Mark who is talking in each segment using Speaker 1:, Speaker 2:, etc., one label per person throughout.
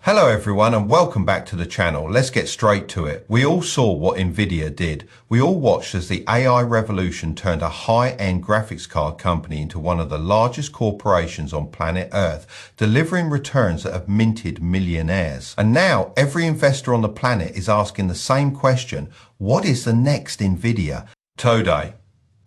Speaker 1: Hello everyone and welcome back to the channel. Let's get straight to it. We all saw what Nvidia did. We all watched as the AI revolution turned a high-end graphics card company into one of the largest corporations on planet Earth, delivering returns that have minted millionaires. And now every investor on the planet is asking the same question: what is the next Nvidia? Today,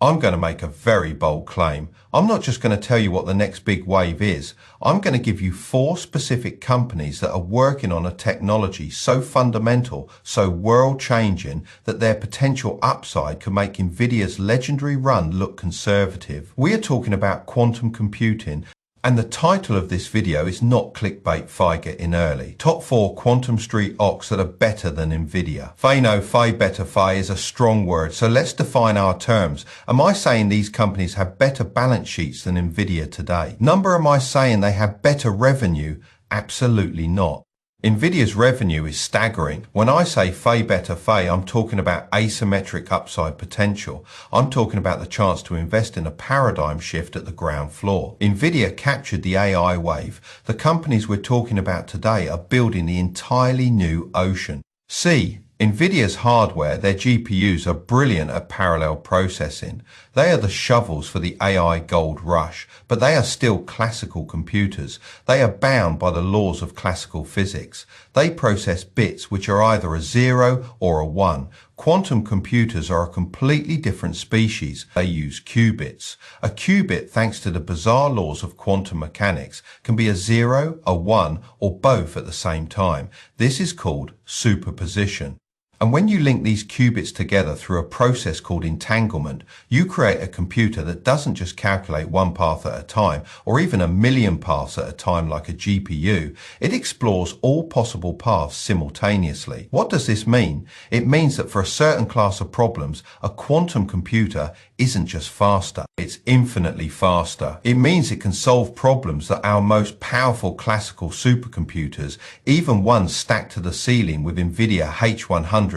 Speaker 1: I'm going to make a very bold claim. I'm not just going to tell you what the next big wave is. I'm going to give you 4 specific companies that are working on a technology so fundamental, so world-changing, that their potential upside can make Nvidia's legendary run look conservative. We are talking about quantum computing. And the title of this video is not clickbait Fi get in early. Top 4 Quantum Street Ox that are better than Nvidia. Fi better Fi is a strong word, so let's define our terms. Am I saying these companies have better balance sheets than Nvidia today? Number, am I saying they have better revenue? Absolutely not. Nvidia's revenue is staggering. When I say Fay better Fay, I'm talking about asymmetric upside potential. I'm talking about the chance to invest in a paradigm shift at the ground floor. Nvidia captured the AI wave. The companies we're talking about today are building the entirely new ocean. See, Nvidia's hardware, their GPUs, are brilliant at parallel processing. They are the shovels for the AI gold rush, but they are still classical computers. They are bound by the laws of classical physics. They process bits which are either a 0 or a 1. Quantum computers are a completely different species. They use qubits. A qubit, thanks to the bizarre laws of quantum mechanics, can be a 0, a 1, or both at the same time. This is called superposition. And when you link these qubits together through a process called entanglement, you create a computer that doesn't just calculate one path at a time, or even a million paths at a time like a GPU. It explores all possible paths simultaneously. What does this mean? It means that for a certain class of problems, a quantum computer isn't just faster, it's infinitely faster. It means it can solve problems that our most powerful classical supercomputers, even ones stacked to the ceiling with Nvidia H100s,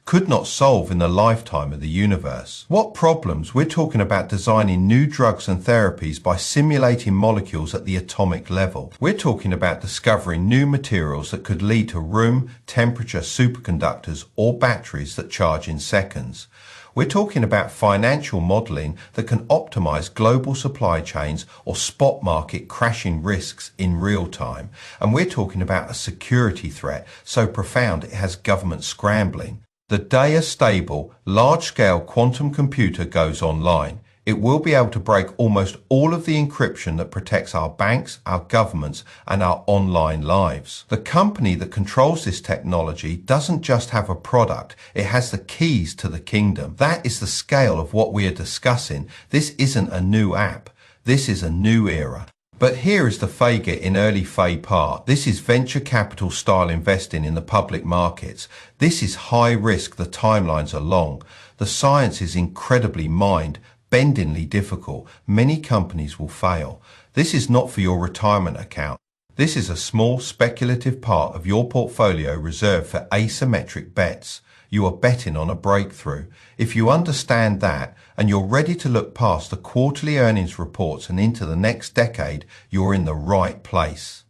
Speaker 1: could not solve in the lifetime of the universe. What problems? We're talking about designing new drugs and therapies by simulating molecules at the atomic level. We're talking about discovering new materials that could lead to room temperature superconductors or batteries that charge in seconds. We're talking about financial modeling that can optimize global supply chains or spot market crashing risks in real time. And we're talking about a security threat so profound it has government scrambling. The day a stable, large-scale quantum computer goes online, it will be able to break almost all of the encryption that protects our banks, our governments, and our online lives. The company that controls this technology doesn't just have a product, it has the keys to the kingdom. That is the scale of what we are discussing. This isn't a new app. This is a new era. But here is the Fay get in early Fay part. This is venture capital style investing in the public markets. This is high risk, the timelines are long. The science is incredibly mind-bendingly difficult. Many companies will fail. This is not for your retirement account. This is a small speculative part of your portfolio reserved for asymmetric bets. You are betting on a breakthrough. If you understand that and you're ready to look past the quarterly earnings reports and into the next decade, you're in the right place.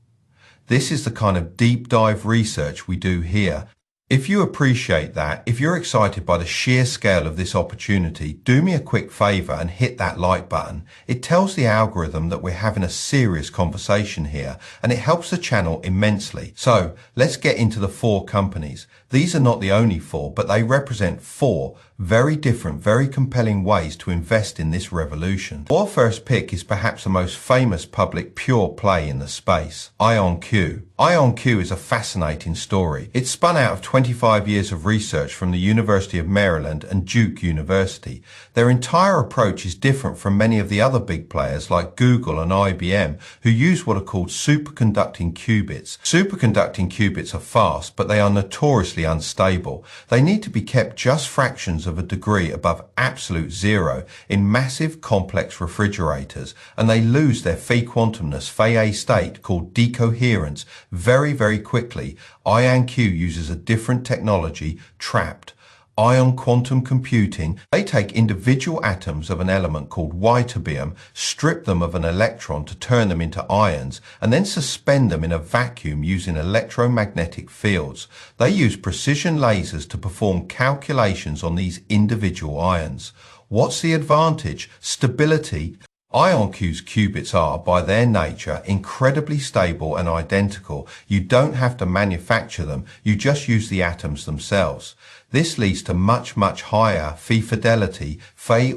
Speaker 1: This is the kind of deep dive research we do here. If you appreciate that, if you're excited by the sheer scale of this opportunity, do me a quick favor and hit that like button. It tells the algorithm that we're having a serious conversation here, and it helps the channel immensely. So let's get into the 4 companies. These are not the only 4, but they represent 4 very different, very compelling ways to invest in this revolution. Our first pick is perhaps the most famous public pure play in the space, IonQ. IonQ is a fascinating story. It spun out of 25 years of research from the University of Maryland and Duke University. Their entire approach is different from many of the other big players like Google and IBM, who use what are called superconducting qubits. Superconducting qubits are fast, but they are notoriously unstable. They need to be kept just fractions of a degree above absolute 0 in massive complex refrigerators, and they lose their phi quantumness, phi A state called decoherence very, very quickly. IonQ uses a different technology, trapped. Ion quantum computing, they take individual atoms of an element called ytterbium, strip them of an electron to turn them into ions, and then suspend them in a vacuum using electromagnetic fields. They use precision lasers to perform calculations on these individual ions. What's the advantage? Stability. IonQ's qubits are, by their nature, incredibly stable and identical. You don't have to manufacture them, you just use the atoms themselves. This leads to much higher fidelity,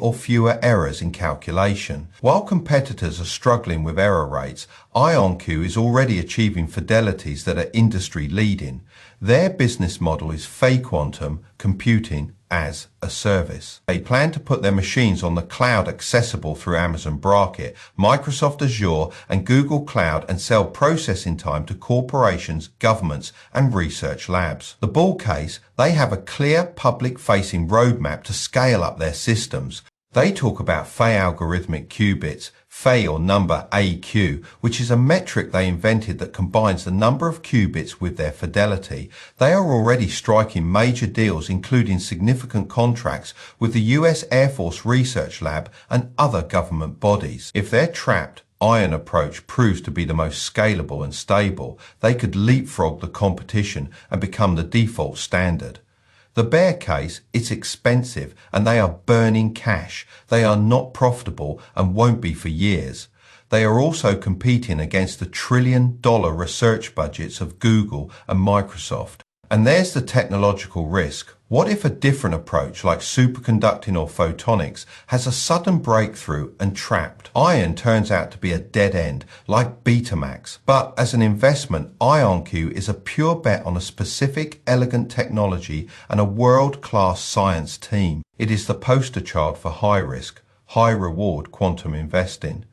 Speaker 1: or fewer errors in calculation. While competitors are struggling with error rates, IonQ is already achieving fidelities that are industry leading. Their business model is quantum computing as a service. They plan to put their machines on the cloud accessible through Amazon Braket, Microsoft Azure, and Google Cloud and sell processing time to corporations, governments, and research labs. The bull case, they have a clear public-facing roadmap to scale up their systems. They talk about Fe algorithmic qubits, Fe or number AQ, which is a metric they invented that combines the number of qubits with their fidelity. They are already striking major deals, including significant contracts with the US Air Force Research Lab and other government bodies. If their trapped ion approach proves to be the most scalable and stable, they could leapfrog the competition and become the default standard. The bear case, it's expensive and they are burning cash. They are not profitable and won't be for years. They are also competing against the trillion-dollar research budgets of Google and Microsoft. And there's the technological risk. What if a different approach like superconducting or photonics has a sudden breakthrough and trapped ion turns out to be a dead end like Betamax? But as an investment, IonQ is a pure bet on a specific elegant technology and a world-class science team. It is the poster child for high risk, high reward quantum investing.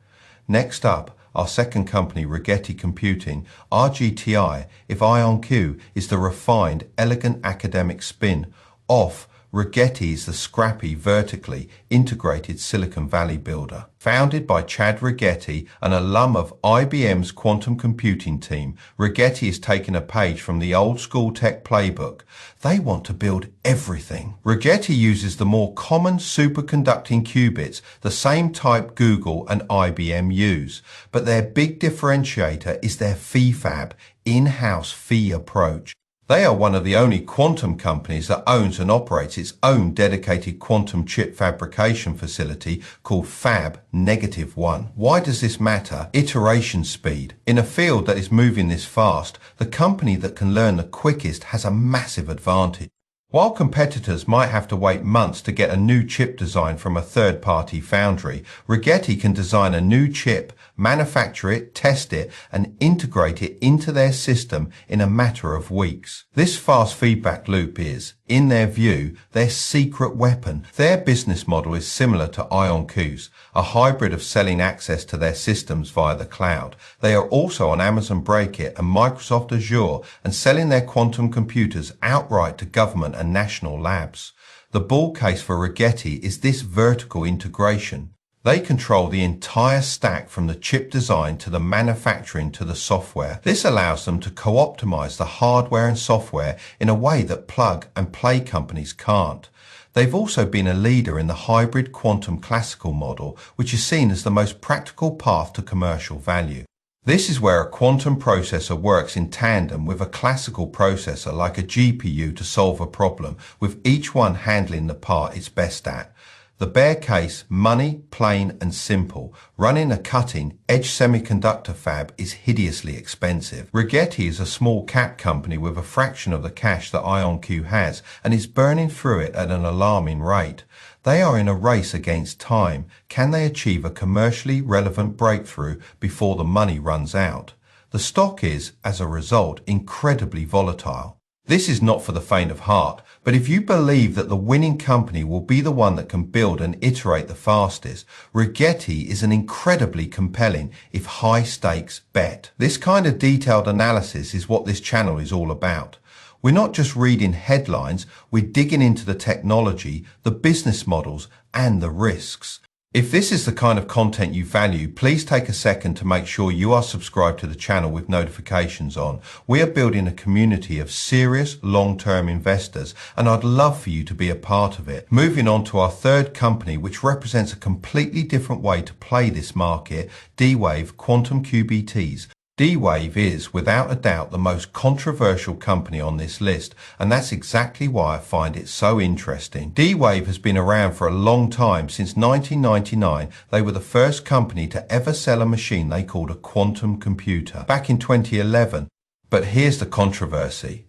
Speaker 1: Next up, our second company, Rigetti Computing, RGTI, if IonQ is the refined, elegant academic spin off Rigetti is the scrappy, vertically integrated Silicon Valley builder. Founded by Chad Rigetti, an alum of IBM's quantum computing team, Rigetti is taking a page from the old school tech playbook. They want to build everything. Rigetti uses the more common superconducting qubits, the same type Google and IBM use, but their big differentiator is their FeFab, in-house fee approach. They are one of the only quantum companies that owns and operates its own dedicated quantum chip fabrication facility called Fab -1. Why does this matter? Iteration speed. In a field that is moving this fast, the company that can learn the quickest has a massive advantage. While competitors might have to wait months to get a new chip design from a third-party foundry, Rigetti can design a new chip, manufacture it, test it, and integrate it into their system in a matter of weeks. This fast feedback loop is, in their view, their secret weapon. Their business model is similar to IonQ's, a hybrid of selling access to their systems via the cloud. They are also on Amazon Braket and Microsoft Azure and selling their quantum computers outright to government and national labs. The bull case for Rigetti is this vertical integration. They control the entire stack from the chip design to the manufacturing to the software. This allows them to co-optimize the hardware and software in a way that plug-and-play companies can't. They've also been a leader in the hybrid quantum classical model, which is seen as the most practical path to commercial value. This is where a quantum processor works in tandem with a classical processor like a GPU to solve a problem, with each one handling the part it's best at. The bear case, money, plain and simple. Running a cutting-edge semiconductor fab is hideously expensive. Rigetti is a small cap company with a fraction of the cash that IonQ has and is burning through it at an alarming rate. They are in a race against time. Can they achieve a commercially relevant breakthrough before the money runs out? The stock is, as a result, incredibly volatile. This is not for the faint of heart, but if you believe that the winning company will be the one that can build and iterate the fastest, Rigetti is an incredibly compelling, if high-stakes, bet. This kind of detailed analysis is what this channel is all about. We're not just reading headlines, we're digging into the technology, the business models, and the risks. If this is the kind of content you value, please take a second to make sure you are subscribed to the channel with notifications on. We are building a community of serious long-term investors, and I'd love for you to be a part of it. Moving on to our third company, which represents a completely different way to play this market, D-Wave Quantum QBTs. D-Wave is, without a doubt, the most controversial company on this list, and that's exactly why I find it so interesting. D-Wave has been around for a long time. Since 1999, they were the first company to ever sell a machine they called a quantum computer, back in 2011. But here's the controversy.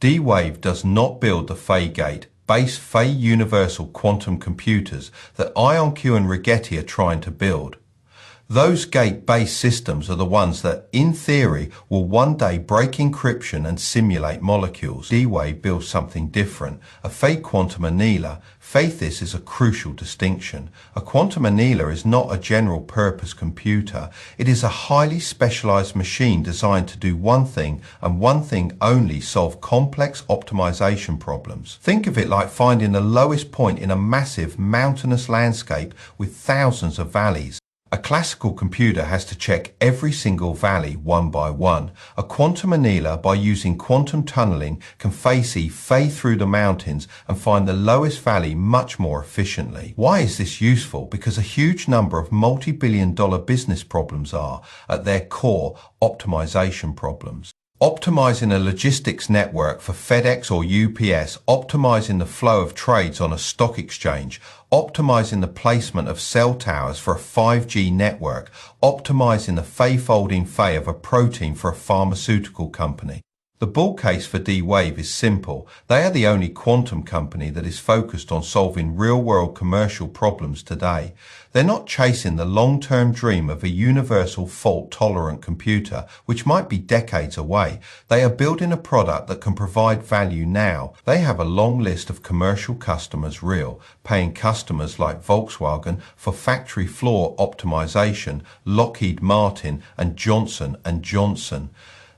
Speaker 1: D-Wave does not build the Fay-Gate-based Fay Universal quantum computers that IonQ and Rigetti are trying to build. Those gate-based systems are the ones that, in theory, will one day break encryption and simulate molecules. D-Wave builds something different, a Fay quantum annealer. Faith, this is a crucial distinction. A quantum annealer is not a general-purpose computer. It is a highly specialized machine designed to do one thing and one thing only: solve complex optimization problems. Think of it like finding the lowest point in a massive mountainous landscape with thousands of valleys. A classical computer has to check every single valley one by one. A quantum annealer, by using quantum tunneling, can fay through the mountains and find the lowest valley much more efficiently. Why is this useful? Because a huge number of multi-billion-dollar business problems are, at their core, optimization problems. Optimizing a logistics network for FedEx or UPS, optimizing the flow of trades on a stock exchange, optimizing the placement of cell towers for a 5G network, optimizing the Fay-folding Fay of a protein for a pharmaceutical company. The bull case for D-Wave is simple. They are the only quantum company that is focused on solving real-world commercial problems today. They're not chasing the long-term dream of a universal fault-tolerant computer, which might be decades away. They are building a product that can provide value now. They have a long list of commercial customers, paying customers like Volkswagen for factory floor optimization, Lockheed Martin, and Johnson & Johnson.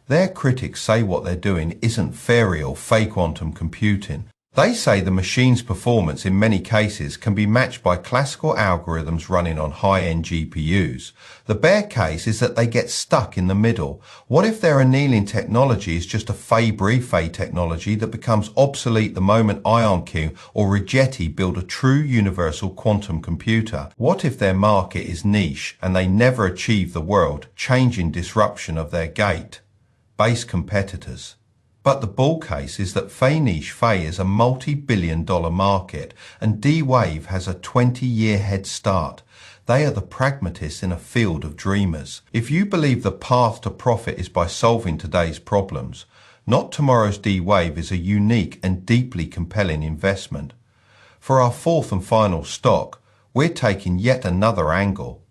Speaker 1: Their critics say what they're doing isn't fairy or Fay quantum computing. They say the machine's performance in many cases can be matched by classical algorithms running on high-end GPUs. The bear case is that they get stuck in the middle. What if their annealing technology is just a Fay-Fay technology that becomes obsolete the moment IonQ or Rigetti build a true universal quantum computer? What if their market is niche and they never achieve the world-changing disruption of their gate-based competitors? But the bull case is that Fay is a multi-billion-dollar market, and D-Wave has a 20-year head start. They are the pragmatists in a field of dreamers. If you believe the path to profit is by solving today's problems, not tomorrow's D-Wave is a unique and deeply compelling investment. For our fourth and final stock, we're taking yet another angle.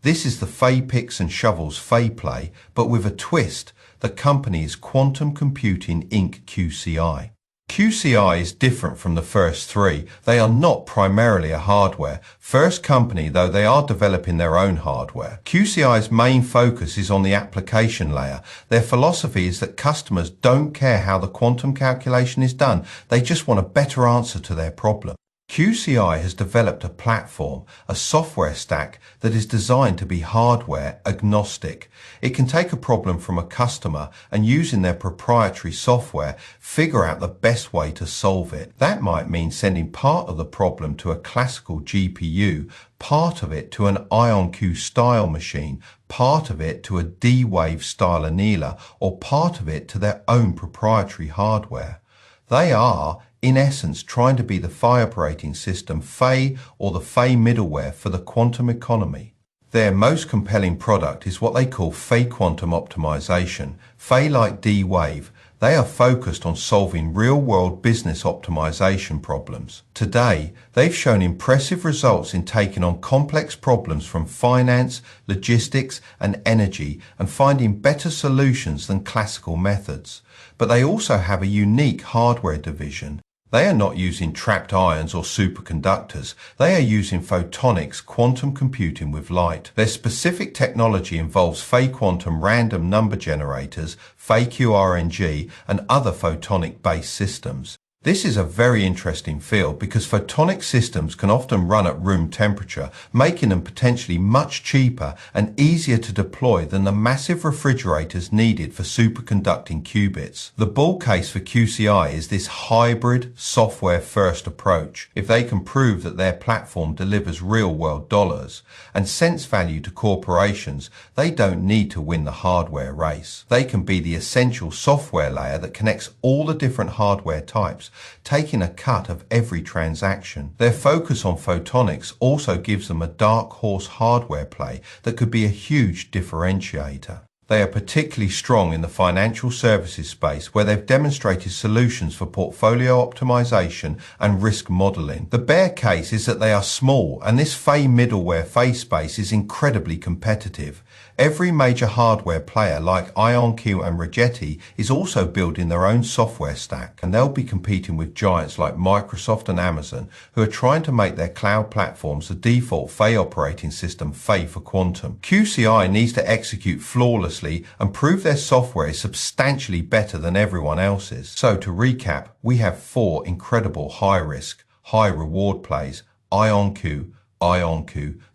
Speaker 1: This is the Fay Picks and Shovels Fay play, but with a twist. The company is Quantum Computing Inc. QCI. QCI is different from the first three. They are not primarily a hardware first company, though they are developing their own hardware. QCI's main focus is on the application layer. Their philosophy is that customers don't care how the quantum calculation is done. They just want a better answer to their problem. QCI has developed a platform, a software stack that is designed to be hardware agnostic. It can take a problem from a customer and, using their proprietary software, figure out the best way to solve it. That might mean sending part of the problem to a classical GPU, part of it to an IonQ style machine, part of it to a D-Wave style annealer, or part of it to their own proprietary hardware. They are, in essence, trying to be the Fay operating system, Fay, or the Fay middleware for the quantum economy. Their most compelling product is what they call Fay quantum optimization. Fay, like D-Wave, they are focused on solving real-world business optimization problems. Today, they've shown impressive results in taking on complex problems from finance, logistics, and energy, and finding better solutions than classical methods. But they also have a unique hardware division. They are not using trapped ions or superconductors. They are using photonics, quantum computing with light. Their specific technology involves Fay quantum random number generators, Fay QRNG, and other photonic-based systems. This is a very interesting field because photonic systems can often run at room temperature, making them potentially much cheaper and easier to deploy than the massive refrigerators needed for superconducting qubits. The bull case for QCI is this hybrid software-first approach. If they can prove that their platform delivers real-world dollars and sense value to corporations, they don't need to win the hardware race. They can be the essential software layer that connects all the different hardware types, taking a cut of every transaction. Their focus on photonics also gives them a dark horse hardware play that could be a huge differentiator. They are particularly strong in the financial services space, where they've demonstrated solutions for portfolio optimization and risk modeling. The bear case is that they are small, and this Fey middleware Fey space is incredibly competitive. Every major hardware player like IonQ and Rigetti is also building their own software stack, and they'll be competing with giants like Microsoft and Amazon, who are trying to make their cloud platforms the default Fey operating system, Fey for quantum. QCI needs to execute flawlessly and prove their software is substantially better than everyone else's. So to recap, we have 4 incredible high-risk, high-reward plays: IonQ,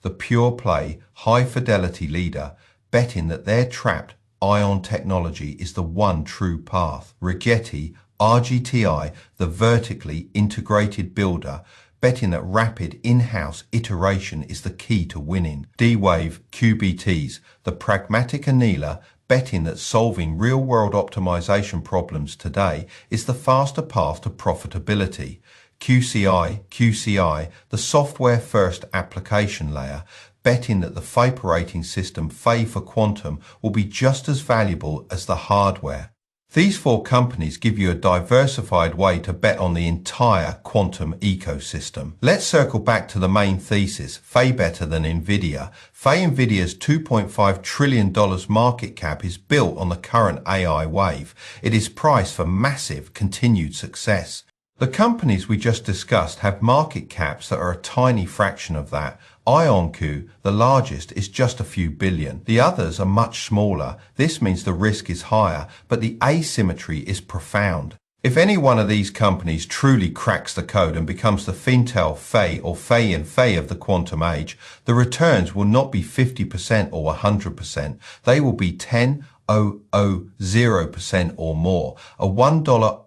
Speaker 1: the pure play, high-fidelity leader, betting that their trapped ion technology is the one true path. Rigetti, RGTI, the vertically integrated builder, betting that rapid in-house iteration is the key to winning. D-Wave QBTs, the pragmatic annealer, betting that solving real-world optimization problems today is the faster path to profitability. QCI, the software-first application layer, betting that the Fey operating system, Fey for quantum, will be just as valuable as the hardware. These 4 companies give you a diversified way to bet on the entire quantum ecosystem. Let's circle back to the main thesis: Fey better than Nvidia. Nvidia's $2.5 trillion market cap is built on the current AI wave. It is priced for massive continued success. The companies we just discussed have market caps that are a tiny fraction of that. IonQ, the largest, is just a few billion. The others are much smaller. This means the risk is higher, but the asymmetry is profound. If any one of these companies truly cracks the code and becomes the Fintel Fey or Fey and Fey of the quantum age, the returns will not be 50% or 100%. They will be 10,000% or more. A $1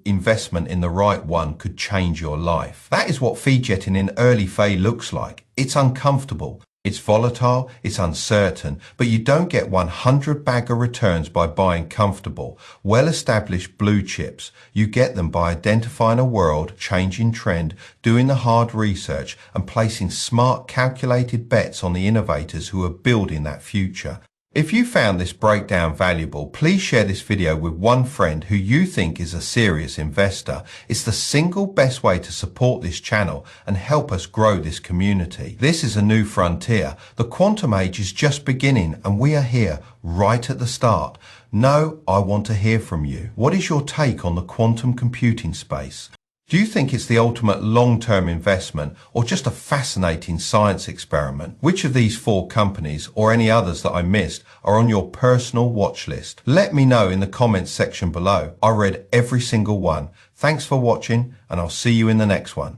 Speaker 1: investment in the right one could change your life. That is what fee jetting in early Fey looks like. It's uncomfortable, it's volatile, it's uncertain, but you don't get 100 bagger returns by buying comfortable, well-established blue chips. You get them by identifying a world-changing trend, doing the hard research, and placing smart, calculated bets on the innovators who are building that future. If you found this breakdown valuable, please share this video with one friend who you think is a serious investor. It's the single best way to support this channel and help us grow this community. This is a new frontier. The quantum age is just beginning, and we are here right at the start. Now, I want to hear from you. What is your take on the quantum computing space? Do you think it's the ultimate long-term investment or just a fascinating science experiment? Which of these 4 companies or any others that I missed are on your personal watch list? Let me know in the comments section below. I read every single one. Thanks for watching, and I'll see you in the next one.